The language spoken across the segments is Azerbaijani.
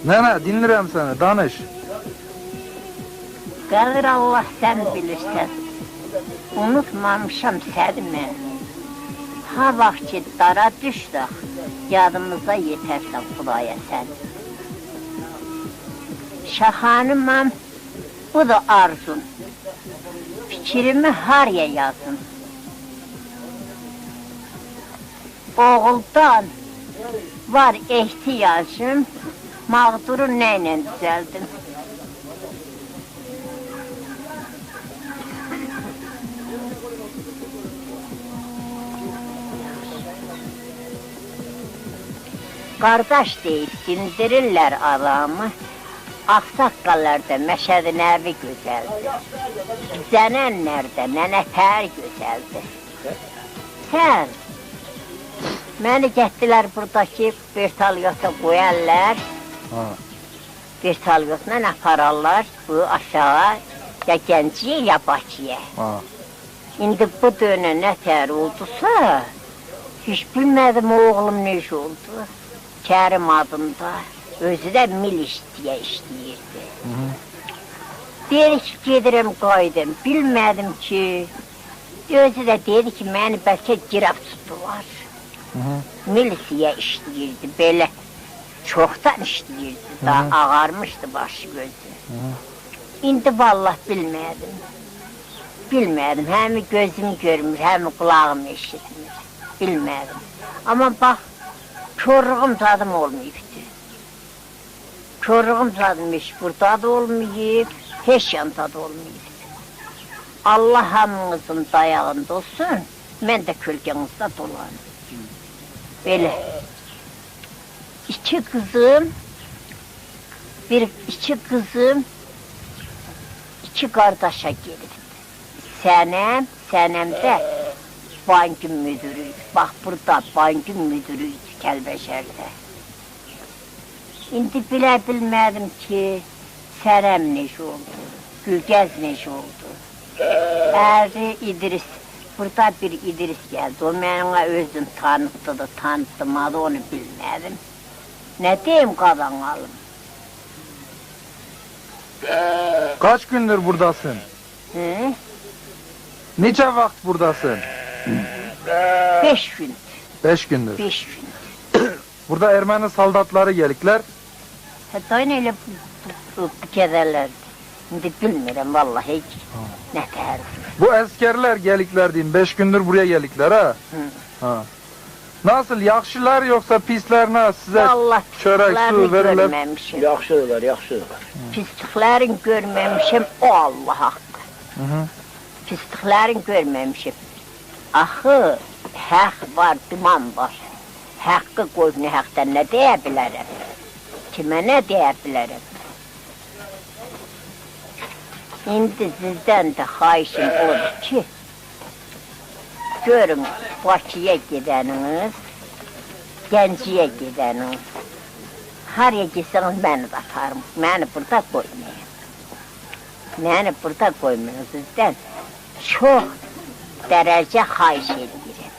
Nene dinlirəm səni, danış. Gəlir Allah sən bilirsən. Unutmamışam səni mən. Ha vaxt ki dara düşdük, yadımıza yetərsən Xudaya sən. Şahanımam, bu da arzum. Fikrimi haraya yazın. Oğuldan var ehtiyacım, mağduru neyle düzeldim? Kardeş deyip sindirirler adamı, aksakallarda Məşədi Nəbi güzeldi. Zənənlərdə nənətər güzeldi. Sen, beni getdilər buradaki vertolyota qoyarlar, vertolyotla apararlar bu aşağı, ya Gəncəyə ya Bakıya. İndi bu dönə nətər oldusa, hiç bilmədim oğlum necə oldu. Kərim adında, özü də mil işləyirdi. Dedi ki, gedirəm qaydım, bilmədim ki, özü də dedi ki, məni bəlkə giraf tutdular. Milisiyə işləyirdi, belə çoxdan işləyirdi, daha ağarmışdı başı gözü. İndi vallah bilmədim. Bilmədim, həmi gözüm görmür, həmi qulağım eşitmir, bilmədim. Amma bax, körlüğüm tadım olmayıbdı. Körlüğüm tadım heç burada da olmayıb, heç yanda da olmayıbdı. Allah hamınızın dayağında olsun, mən də kölgənizdə dolanım. Belə. İki kızım, iki kardeşe gelirdi. Sənem də bankin müdürüydü. Bax burada bankin müdürüydü Kəlbəşərdə. İndi bilə bilmədim ki, Sərəm necə oldu, Gülgəz necə oldu. Əri İdris, burada bir İdris gəldi, o mənimlə özüm tanıtmadı, onu bilmədim. Nə deyim qadanalım? Kaç gündür buradasın? Neçə vaxt buradasın? 5 gün. 5 gündür. 5 gün. Burada Ermeni saldatları gelikler. Hətta elə bu kədərlərdi. İndi bilmirəm vallahi nə tərif. Bu askerler gelikler diyeyim, 5 gündür buraya gelikler ha. Nasıl, yaxşılar yoksa pisler ne? Size Vallahi çörek, su verirler? Görməmişim. Yaxşıdırlar, yaxşıdırlar. Pisliklərin görməmişim, o Allah haqqı. Pisliklərin görməmişim. Axı, haq var, duman var. Haqqı qoyunu haqdan nə deyə bilərəm? Kimə nə deyə bilərəm? İndi sizdən də xahişim odur ki, görün, Bakıya gedəniniz, Gəncəyə gedəniniz, haraya gitsəniz məni də aparım, məni burada qoymayın. Məni burada qoymayın sizdən, çox dərəcə xahiş edirəm.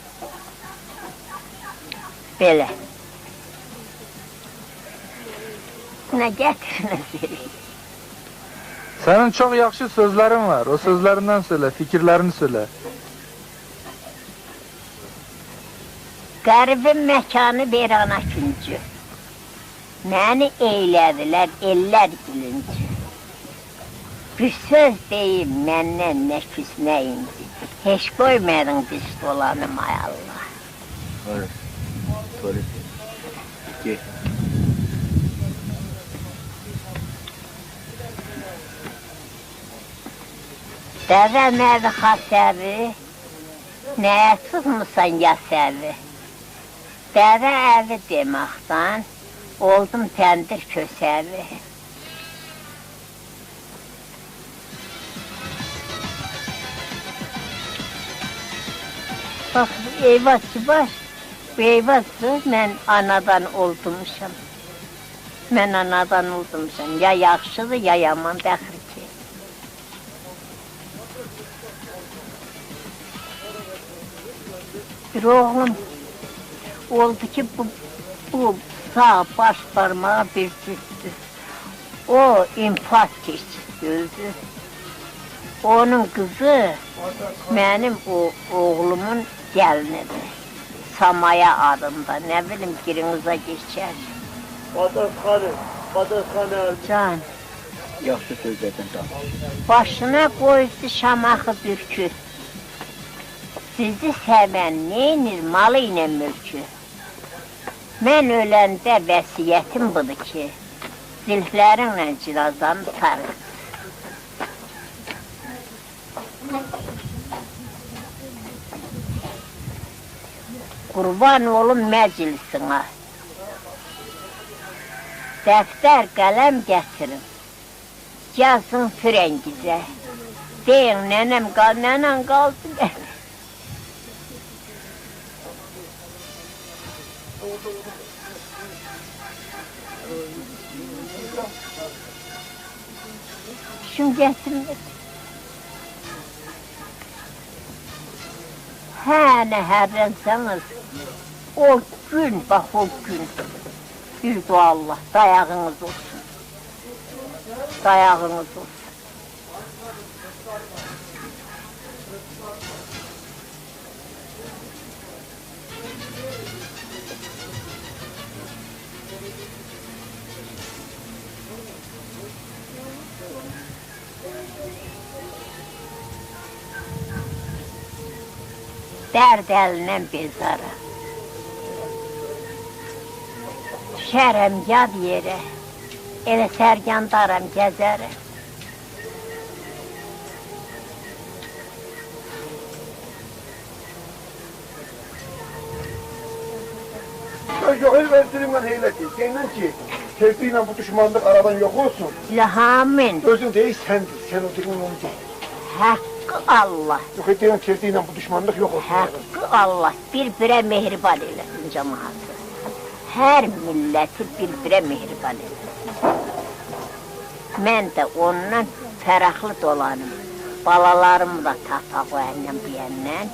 Belə. Nə gətiriniz? Senin çok yaxşı sözlerin var. O sözlerinden söyle, fikirlerini söyle. Qəribin məkanı bir ana küncü. Məni eylədilər, eller gülüncü. Bir söz deyim məndən nə küs nə inci. Heç qoymadın biz dolanım ay Allah. Öyle. Gel. Dəvə məvi xasəvi, nəyə çıxmısan yasəvi? Dəvə əvi deməkdən, oldum təndir kösəvi. Bax, eyvazçı var, bu eyvazçı, mən anadan oldumuşam. Mən anadan oldumuşam, ya yaxşıdır, ya yaman bəxir ki. Bir oğlum oldu ki, bu Sağ baş parmağı bir tüstü. O infaz keçisi öldü. Onun kızı benim oğlumun gelinidir. Samaya adında, ne bileyim girinize geçer. Can, Yaxşı sözlərdən tamam. başına koydu şamahı bürkü. Sizi seven neynir malı ile mülkü. Ben öləndə vəsiyyətim budur ki, zilflərinlə cinazanı sarır. Qurban olum məclisinə. Dəftər, qələm gətirin. Yazın Frəngizə. Deyin, nənəm qaldı gəlir. Şun gətirmir. Nə hərrənsəniz, o gün, bax o gün, bir dua Allah, dayağınız olsun. Dayağınız olsun. Dərd əlindən bezara. Düşərəm yad yerə, elə sərgandaram gəzərəm. Yok el verdiğimden heyleti. Senin ki sevdiğinle bu düşmanlık aradan yok olsun. Lahamin, Özün değil sendir. Sen o dediğin onu değil. haqqı Allah, Yok ettiğin sevdiğinle bu düşmanlık yok olsun. haqqı Allah bir-birə mehriban eləsin cəmaatı. Hər milləti bir-birə mehriban eləsin. Mən də ondan fərəxli dolanım. Balalarımı da tapaq o əndən bu yəndən.